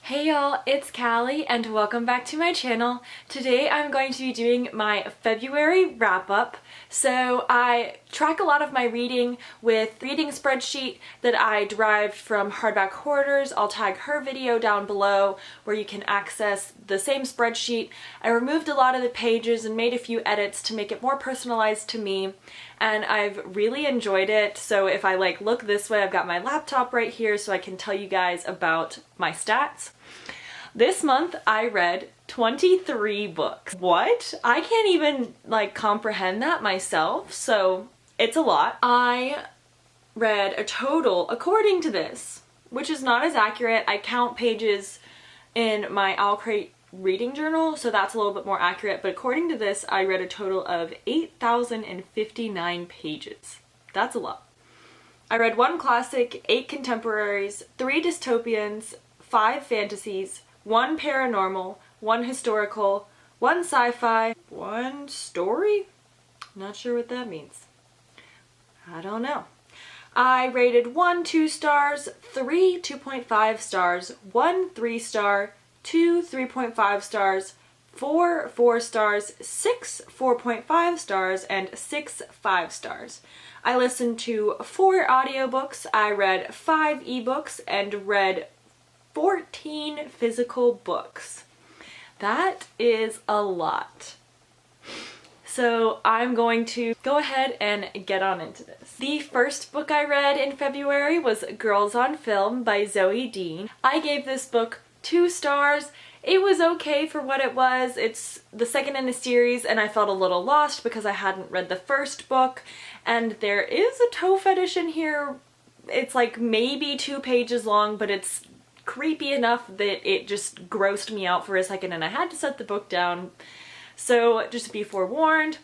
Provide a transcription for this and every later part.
Hey y'all, it's Callie and welcome back to my channel. Today I'm going to be doing my February wrap-up. So I track a lot of my reading with a reading spreadsheet that I derived from Hardback Hoarders. I'll tag her video down below where you can access the same spreadsheet. I removed a lot of the pages and made a few edits to make it more personalized to me, and I've really enjoyed it. So if I look this way, I've got my laptop right here so I can tell you guys about my stats. This month I read 23 books. What? I can't even comprehend that myself, so it's a lot. I read a total, according to this, which is not as accurate. I count pages in my Owl Crate reading journal, so that's a little bit more accurate, but according to this, I read a total of 8,059 pages. That's a lot. I read 1 classic, 8 contemporaries, 3 dystopians, 5 fantasies, 1 paranormal, 1 historical, 1 sci-fi, 1 story? Not sure what that means. I don't know. I rated 1 2 stars, 3 2.5 stars, 1 3 star, 2 3.5 stars, 4 4 stars, 6 4.5 stars, and 6 5 stars. I listened to 4 audiobooks, I read 5 ebooks, and read 14 physical books. That is a lot. So I'm going to go ahead and get on into this. The first book I read in February was Girls on Film by Zoe Dean. I gave this book 2 stars. It was okay for what it was. It's the second in a series and I felt a little lost because I hadn't read the first book, and there is a toe fetish in here. It's maybe 2 pages long, but it's creepy enough that it just grossed me out for a second and I had to set the book down. So just to be forewarned,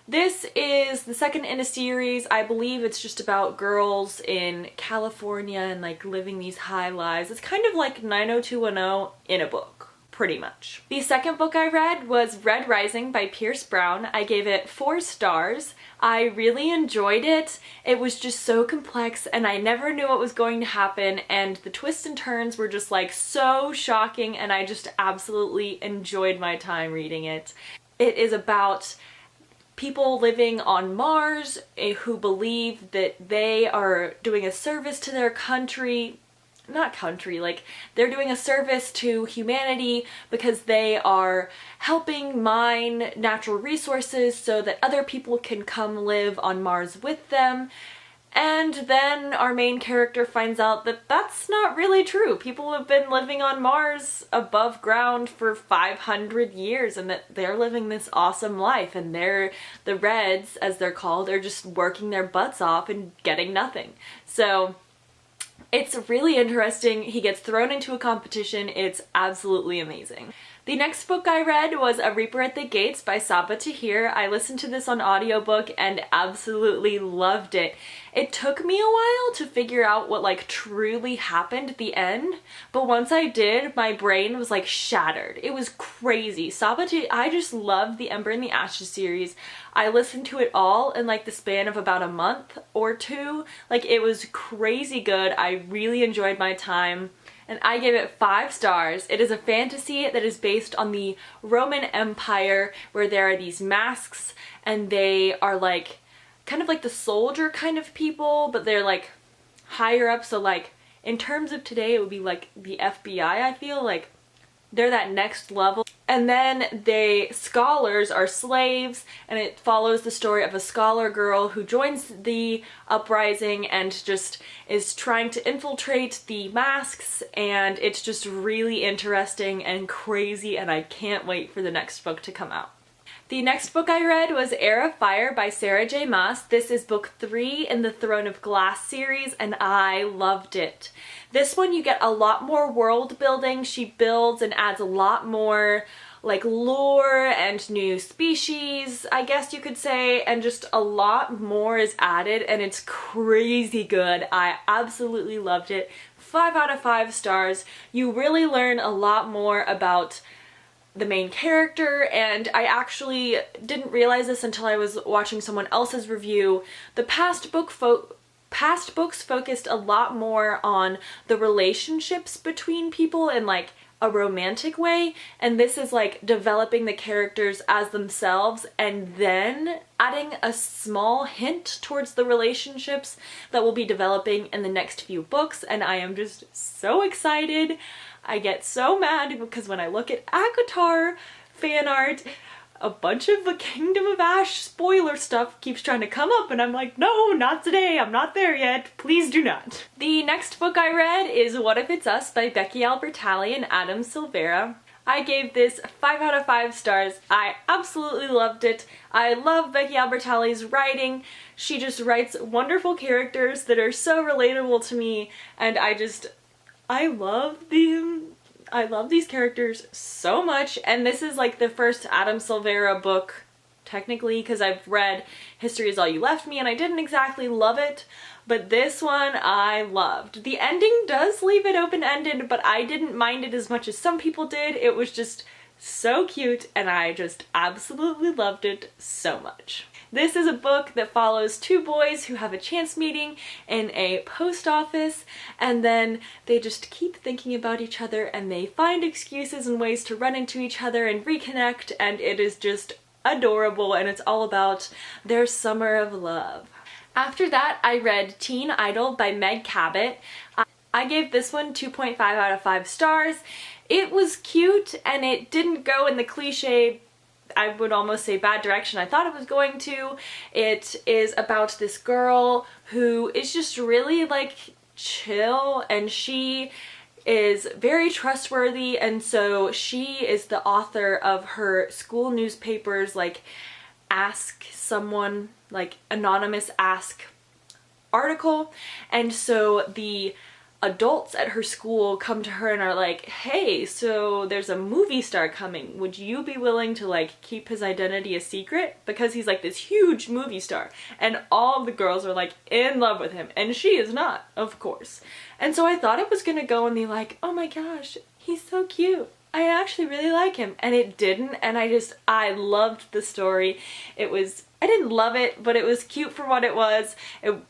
this is the second in a series. I believe it's just about girls in California and living these high lives. It's kind of like 90210 in a book, pretty much. The second book I read was Red Rising by Pierce Brown. I gave it 4 stars. I really enjoyed it. It was just so complex and I never knew what was going to happen, and the twists and turns were just so shocking, and I just absolutely enjoyed my time reading it. It is about people living on Mars who believe that they are doing a service to their country. Not country, they're doing a service to humanity because they are helping mine natural resources so that other people can come live on Mars with them. And then our main character finds out that that's not really true. People have been living on Mars above ground for 500 years and that they're living this awesome life, and the Reds, as they're called, are just working their butts off and getting nothing. So it's really interesting. He gets thrown into a competition. It's absolutely amazing. The next book I read was A Reaper at the Gates by Sabaa Tahir. I listened to this on audiobook and absolutely loved it. It took me a while to figure out what truly happened at the end, but once I did, my brain was shattered. It was crazy. Sabaa Tahir, I just loved the Ember and the Ashes series. I listened to it all in the span of about a month or 2. It was crazy good. I really enjoyed my time, and I gave it 5 stars. It is a fantasy that is based on the Roman Empire, where there are these masks and they are kind of the soldier kind of people, but they're higher up. So in terms of today, it would be the FBI, I feel they're that next level. And then scholars are slaves, and it follows the story of a scholar girl who joins the uprising and just is trying to infiltrate the masks, and it's just really interesting and crazy, and I can't wait for the next book to come out. The next book I read was Heir of Fire by Sarah J. Maas. This is book 3 in the Throne of Glass series, and I loved it. This one you get a lot more world building. She builds and adds a lot more lore and new species, I guess you could say, and just a lot more is added, and it's crazy good. I absolutely loved it. 5 out of 5 stars. You really learn a lot more about the main character, and I actually didn't realize this until I was watching someone else's review. The past books focused a lot more on the relationships between people and a romantic way, and this is like developing the characters as themselves and then adding a small hint towards the relationships that will be developing in the next few books, and I am just so excited. I get so mad because when I look at ACOTAR fan art, a bunch of the Kingdom of Ash spoiler stuff keeps trying to come up, and I'm like, no, not today, I'm not there yet, please do not. The next book I read is What If It's Us by Becky Albertalli and Adam Silvera. I gave this 5 out of 5 stars. I absolutely loved it. I love Becky Albertalli's writing. She just writes wonderful characters that are so relatable to me, and I love them. I love these characters so much, and this is like the first Adam Silvera book, technically, because I've read History Is All You Left Me and I didn't exactly love it, but this one I loved. The ending does leave it open-ended, but I didn't mind it as much as some people did. It was just so cute, and I just absolutely loved it so much. This is a book that follows two boys who have a chance meeting in a post office, and then they just keep thinking about each other and they find excuses and ways to run into each other and reconnect, and it is just adorable, and it's all about their summer of love. After that, I read Teen Idol by Meg Cabot. I gave this one 2.5 out of 5 stars. It was cute, and it didn't go in the cliche, I would almost say, bad direction I thought it was going to. It is about this girl who is just really like chill, and she is very trustworthy, and so she is the author of her school newspaper's like Ask Someone, like anonymous ask article, and so the adults at her school come to her and are like, hey, so there's a movie star coming, would you be willing to like keep his identity a secret, because he's like this huge movie star, and all the girls are like in love with him and she is not, of course. And so I thought it was gonna go and be like, oh my gosh, he's so cute, I actually really like him, and it didn't, and I loved the story. I didn't love it, but it was cute for what it was.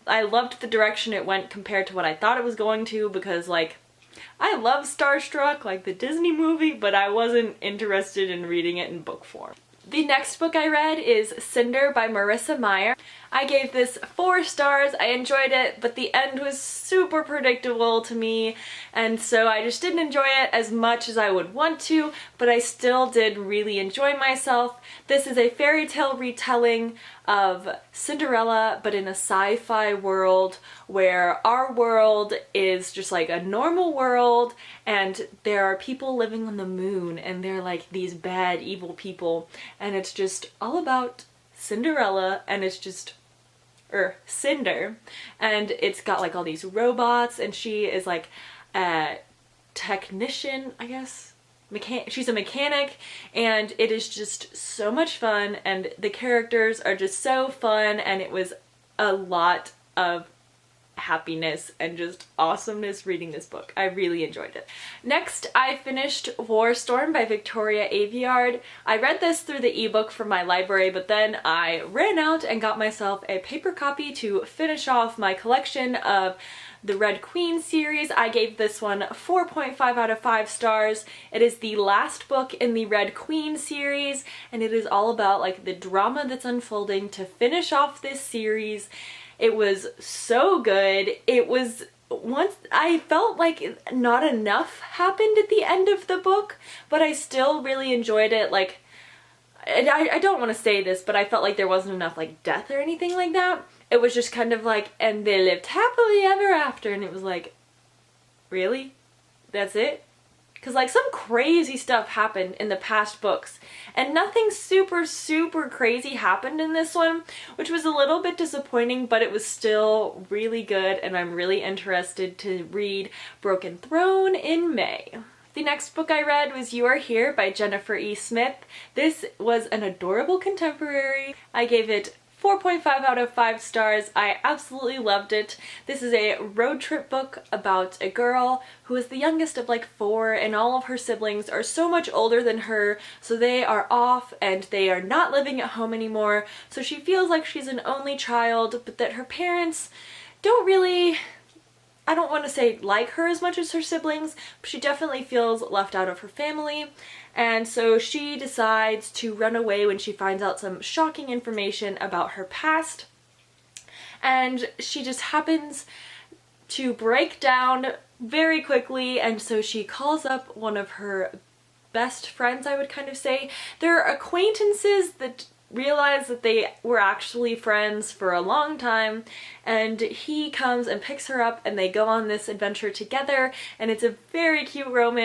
I loved the direction it went compared to what I thought it was going to, because like, I love Starstruck, like the Disney movie, but I wasn't interested in reading it in book form. The next book I read is Cinder by Marissa Meyer. I gave this 4 stars. I enjoyed it, but the end was super predictable to me, and so I just didn't enjoy it as much as I would want to, but I still did really enjoy myself. This is a fairy tale retelling of Cinderella, but in a sci-fi world where our world is just like a normal world, and there are people living on the moon, and they're like these bad, evil people, and it's just all about Cinderella, and it's just Cinder, and it's got like all these robots, and she is like a technician, I guess. She's a mechanic, and it is just so much fun, and the characters are just so fun, and it was a lot of happiness and just awesomeness reading this book. I really enjoyed it. Next, I finished War Storm by Victoria Aveyard. I read this through the ebook from my library, but then I ran out and got myself a paper copy to finish off my collection of the Red Queen series. I gave this one 4.5 out of 5 stars. It is the last book in the Red Queen series, and it is all about like the drama that's unfolding to finish off this series. It was so good. It was, once I felt like not enough happened at the end of the book, but I still really enjoyed it. Like, I don't want to say this, but I felt like there wasn't enough like death or anything like that. It was just kind of like, and they lived happily ever after, and it was like, really? That's it? Because like some crazy stuff happened in the past books, and nothing super crazy happened in this one, which was a little bit disappointing, but it was still really good, and I'm really interested to read Broken Throne in May. The next book I read was You Are Here by Jennifer E. Smith. This was an adorable contemporary. I gave it 4.5 out of 5 stars. I absolutely loved it. This is a road trip book about a girl who is the youngest of like 4, and all of her siblings are so much older than her, so they are off and they are not living at home anymore. So she feels like she's an only child, but that her parents don't really I don't want to say like her as much as her siblings, but she definitely feels left out of her family. And so she decides to run away when she finds out some shocking information about her past. And she just happens to break down very quickly, and so she calls up one of her best friends, I would kind of say. They're acquaintances that realize that they were actually friends for a long time, and he comes and picks her up and they go on this adventure together, and it's a very cute road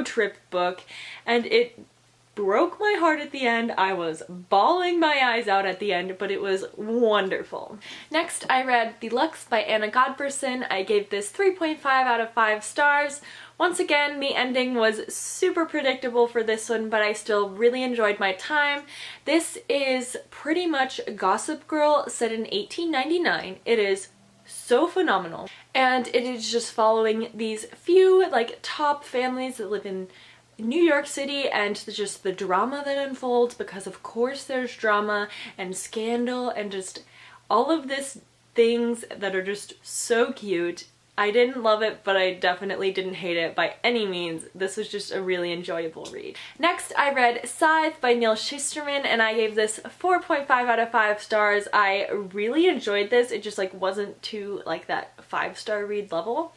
trip book, and it broke my heart at the end. I was bawling my eyes out at the end, but it was wonderful. Next, I read The Lux by Anna Godberson. I gave this 3.5 out of 5 stars. Once again, the ending was super predictable for this one, but I still really enjoyed my time. This is pretty much Gossip Girl set in 1899. It is so phenomenal. And it is just following these few like top families that live in New York City, and just the drama that unfolds, because of course there's drama and scandal and just all of this things that are just so cute. I didn't love it, but I definitely didn't hate it by any means. This was just a really enjoyable read. Next, I read Scythe by Neil Shusterman, and I gave this 4.5 out of 5 stars. I really enjoyed this. It just like wasn't to like that 5-star read level.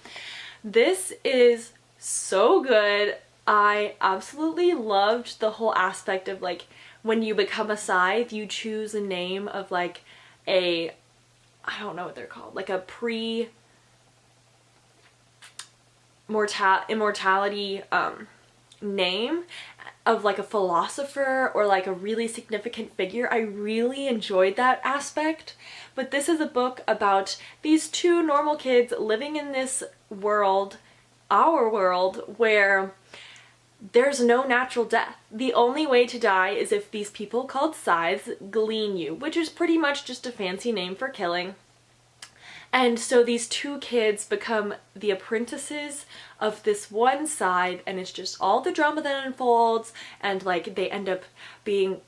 This is so good. I absolutely loved the whole aspect of like when you become a scythe, you choose a name of like I don't know what they're called, like a immortality name of like a philosopher or like a really significant figure. I really enjoyed that aspect. But this is a book about these two normal kids living in this world, our world, where there's no natural death. The only way to die is if these people called scythes glean you, which is pretty much just a fancy name for killing. And so these two kids become the apprentices of this one scythe, and it's just all the drama that unfolds, and like they end up being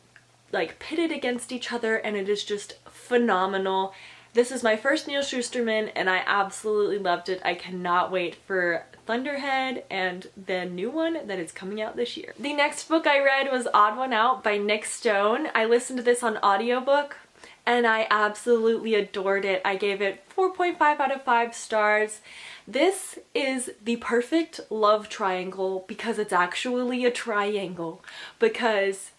like pitted against each other, and it is just phenomenal. This is my first Neil Shusterman, and I absolutely loved it. I cannot wait for Thunderhead and the new one that is coming out this year. The next book I read was Odd One Out by Nick Stone. I listened to this on audiobook, and I absolutely adored it. I gave it 4.5 out of 5 stars. This is the perfect love triangle because it's actually a triangle, because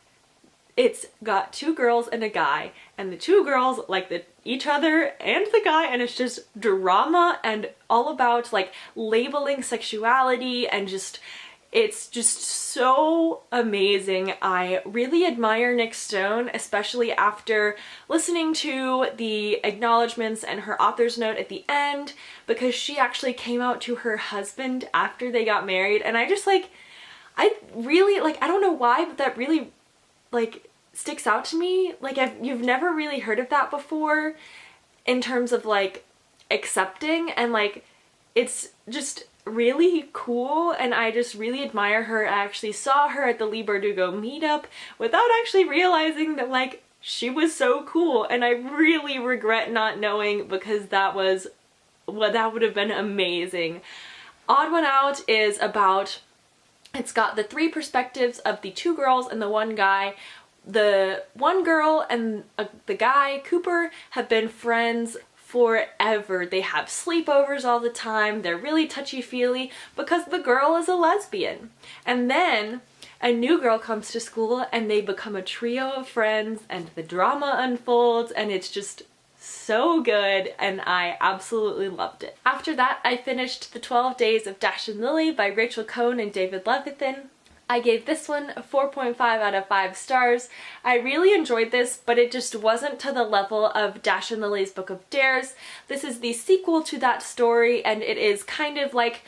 it's got two girls and a guy, and the two girls like each other and the guy, and it's just drama and all about like labeling sexuality, and just it's just so amazing. I really admire Nick Stone, especially after listening to the acknowledgements and her author's note at the end, because she actually came out to her husband after they got married, and I just like, I really like, I don't know why, but that really like sticks out to me. Like you've never really heard of that before in terms of like accepting, and like it's just really cool, and I just really admire her. I actually saw her at the Lee Bardugo meetup without actually realizing that like she was so cool, and I really regret not knowing, because that was that would have been amazing. Odd One Out is about, it's got the 3 perspectives of the 2 girls and the 1 guy. The 1 girl and the guy, Cooper, have been friends forever. They have sleepovers all the time. They're really touchy-feely because the girl is a lesbian. And then a new girl comes to school and they become a trio of friends, and the drama unfolds, and it's just so good, and I absolutely loved it. After that, I finished The 12 Days of Dash and Lily by Rachel Cohn and David Levithan. I gave this one a 4.5 out of 5 stars. I really enjoyed this, but it just wasn't to the level of Dash and Lily's Book of Dares. This is the sequel to that story, and it is kind of like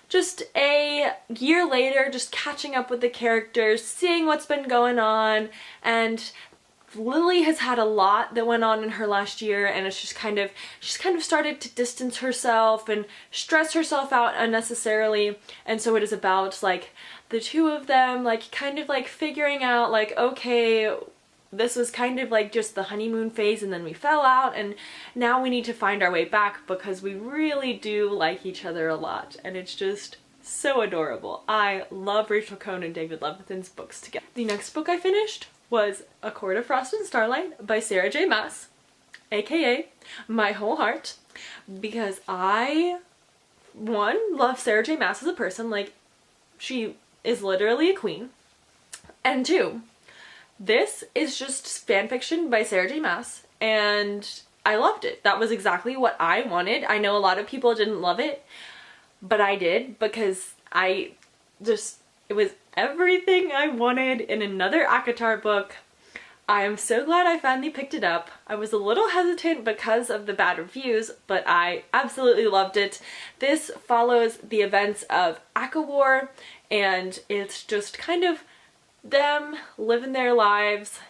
just a year later, just catching up with the characters, seeing what's been going on, and Lily has had a lot that went on in her last year, and it's just she's kind of started to distance herself and stress herself out unnecessarily, and so it is about like the two of them like kind of like figuring out like, okay, this was kind of like just the honeymoon phase, and then we fell out, and now we need to find our way back because we really do like each other a lot, and it's just so adorable. I love Rachel Cohn and David Levithan's books together. The next book I finished was A Court of Frost and Starlight by Sarah J Maas, aka My Whole Heart, because I, one, love Sarah J Maas as a person. Like, she is literally a queen. And two, this is just fanfiction by Sarah J Maas, and I loved it. That was exactly what I wanted. I know a lot of people didn't love it, but I did, because it was everything I wanted in another ACOTAR book. I am so glad I finally picked it up. I was a little hesitant because of the bad reviews, but I absolutely loved it. This follows the events of ACO War, and it's just kind of them living their lives,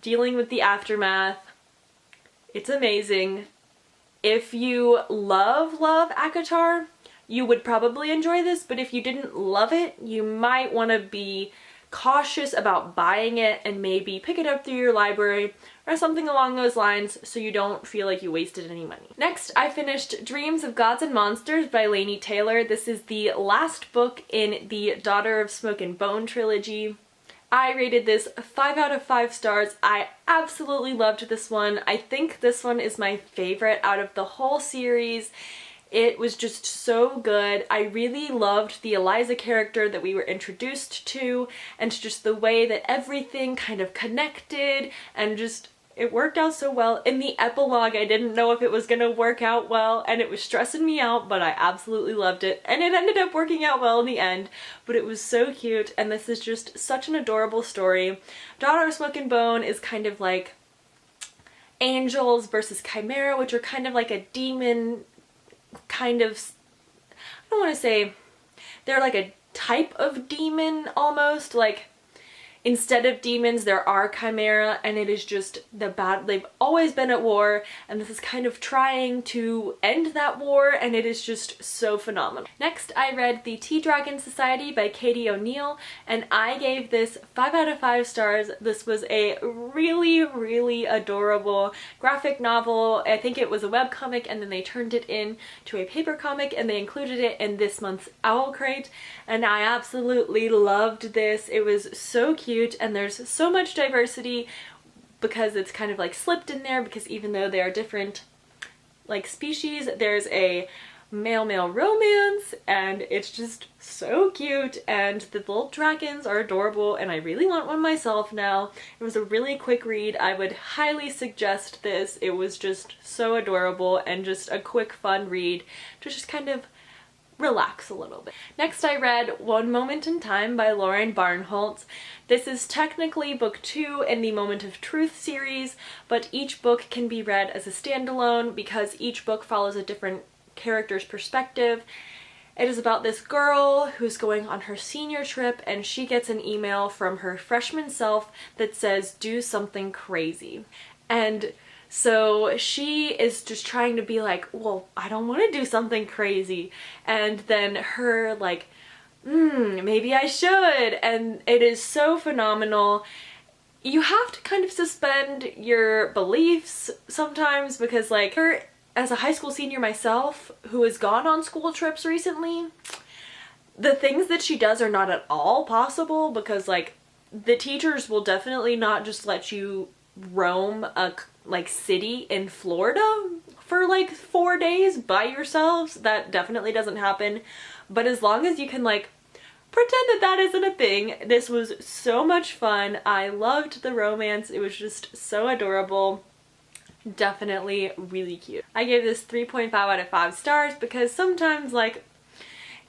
dealing with the aftermath. It's amazing. If you love ACOTAR, you would probably enjoy this, but if you didn't love it, you might want to be cautious about buying it and maybe pick it up through your library or something along those lines so you don't feel like you wasted any money. Next, I finished Dreams of Gods and Monsters by Laini Taylor. This is the last book in the Daughter of Smoke and Bone trilogy. I rated this 5 out of 5 stars. I absolutely loved this one. I think this one is my favorite out of the whole series. It was just so good. I really loved the Eliza character that we were introduced to, and just the way that everything kind of connected, and just it worked out so well. In the epilogue, I didn't know if it was gonna work out well, and it was stressing me out, but I absolutely loved it, and it ended up working out well in the end. But it was so cute, and this is just such an adorable story. Daughter of Smoke and Bone is kind of like angels versus chimera, which are kind of like a demon kind of, I don't want to say, they're like a type of demon almost, like instead of demons there are chimera, and it is just they've always been at war, and this is kind of trying to end that war, and it is just so phenomenal. Next, I read The Tea Dragon Society by Katie O'Neill, and I gave this 5 out of 5 stars. This was a really adorable graphic novel. I think it was a webcomic, and then they turned it into a paper comic, and they included it in this month's Owl Crate, and I absolutely loved this. It was so cute, and there's so much diversity because it's kind of like slipped in there, because even though they are different like species, there's a male-male romance, and it's just so cute, and the little dragons are adorable, and I really want one myself now. It was a really quick read. I would highly suggest this. It was just so adorable and just a quick fun read to just kind of relax a little bit. Next, I read One Moment in Time by Lauren Barnholtz. This is technically book 2 in the Moment of Truth series, but each book can be read as a standalone because each book follows a different character's perspective. It is about this girl who's going on her senior trip, and she gets an email from her freshman self that says, "Do something crazy." And so she is just trying to be like, well, I don't want to do something crazy. And then her like, maybe I should. And it is so phenomenal. You have to kind of suspend your beliefs sometimes, because like her, as a high school senior myself who has gone on school trips recently, the things that she does are not at all possible, because like the teachers will definitely not just let you roam a like city in Florida for like 4 days by yourselves. That definitely doesn't happen. But as long as you can like pretend that that isn't a thing, this was so much fun. I loved the romance. It was just so adorable. Definitely really cute. I gave this 3.5 out of 5 stars because sometimes like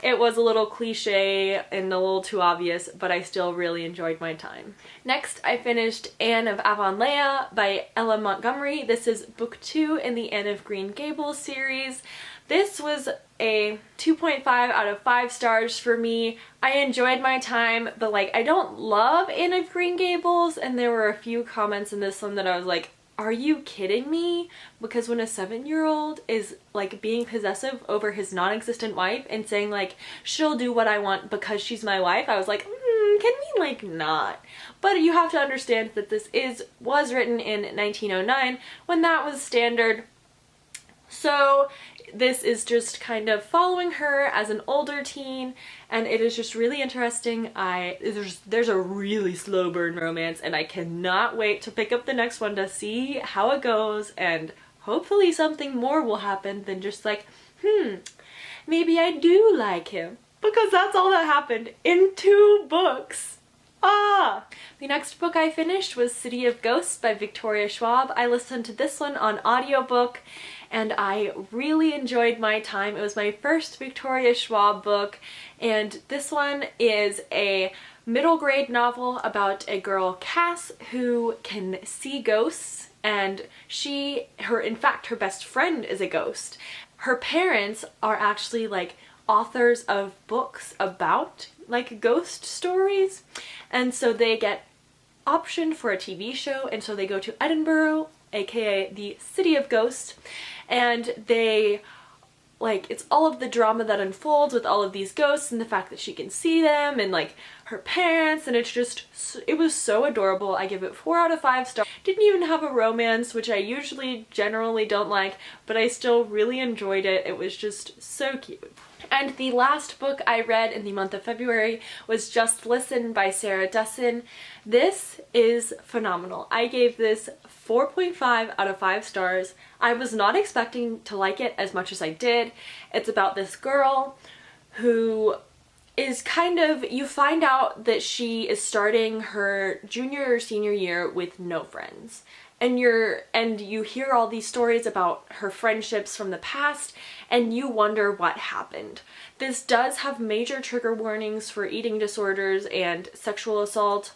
it was a little cliche and a little too obvious, but I still really enjoyed my time. Next, I finished Anne of Avonlea by Ella Montgomery. This is book 2 in the Anne of Green Gables series. This was a 2.5 out of 5 stars for me. I enjoyed my time, but like I don't love Anne of Green Gables, and there were a few comments in this one that I was like, are you kidding me? Because when a 7-year-old is like being possessive over his non-existent wife and saying like, she'll do what I want because she's my wife, I was like, can mean like not. But you have to understand that this was written in 1909 when that was standard. So this is just kind of following her as an older teen, and it is just really interesting. There's a really slow burn romance, and I cannot wait to pick up the next one to see how it goes, and hopefully something more will happen than just like, maybe I do like him. Because that's all that happened in 2 books. The next book I finished was City of Ghosts by Victoria Schwab. I listened to this one on audiobook and I really enjoyed my time. It was my first Victoria Schwab book, and this one is a middle grade novel about a girl, Cass, who can see ghosts, and in fact, her best friend is a ghost. Her parents are actually like authors of books about like ghost stories, and so they get optioned for a TV show, and so they go to Edinburgh, aka the City of Ghosts, and it's all of the drama that unfolds with all of these ghosts and the fact that she can see them and like her parents, and it was so adorable. I give it 4 out of 5 stars. Didn't even have a romance, which I usually generally don't like, but I still really enjoyed it. It was just so cute. And the last book I read in the month of February was Just Listen by Sarah Dessen. This is phenomenal. I gave this 4.5 out of 5 stars. I was not expecting to like it as much as I did. It's about this girl who is you find out that she is starting her junior or senior year with no friends. And you hear all these stories about her friendships from the past, and you wonder what happened. This does have major trigger warnings for eating disorders and sexual assault.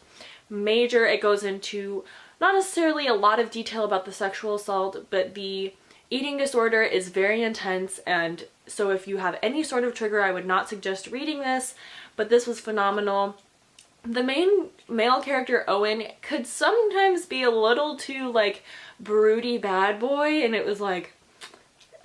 It goes into not necessarily a lot of detail about the sexual assault, but the eating disorder is very intense, and so if you have any sort of trigger, I would not suggest reading this, but this was phenomenal. The main male character, Owen, could sometimes be a little too like broody bad boy, and it was like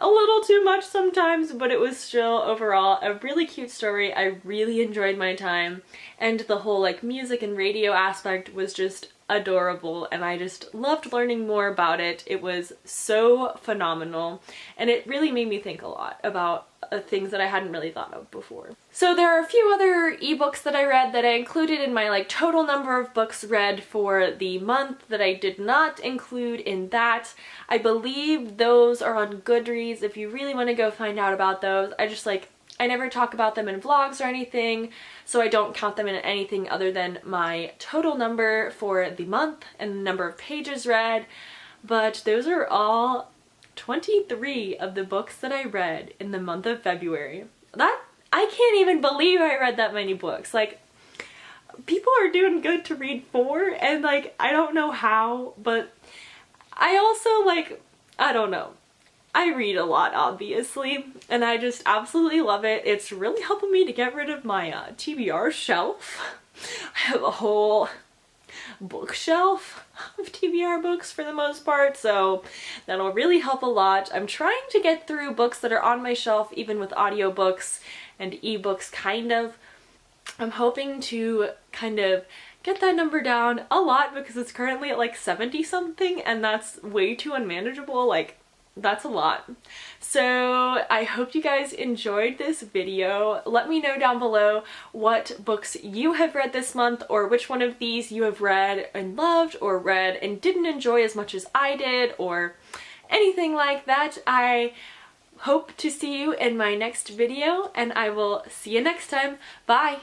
a little too much sometimes, but it was still overall a really cute story. I really enjoyed my time, and the whole like music and radio aspect was just adorable, and I just loved learning more about it. It was so phenomenal, and it really made me think a lot about things that I hadn't really thought of before. So there are a few other ebooks that I read that I included in my like total number of books read for the month that I did not include in that. I believe those are on Goodreads if you really want to go find out about those. I never talk about them in vlogs or anything, so I don't count them in anything other than my total number for the month and the number of pages read. But those are all 23 of the books that I read in the month of February. I can't even believe I read that many books. Like, people are doing good to read 4, and like, I don't know how, but I also I don't know. I read a lot, obviously, and I just absolutely love it. It's really helping me to get rid of my TBR shelf. I have a whole bookshelf of TBR books for the most part, so that'll really help a lot. I'm trying to get through books that are on my shelf, even with audiobooks and ebooks, kind of. I'm hoping to kind of get that number down a lot because it's currently at like 70 something, and that's way too unmanageable. Like, that's a lot. So I hope you guys enjoyed this video. Let me know down below what books you have read this month, or which one of these you have read and loved, or read and didn't enjoy as much as I did, or anything like that. I hope to see you in my next video, and I will see you next time. Bye!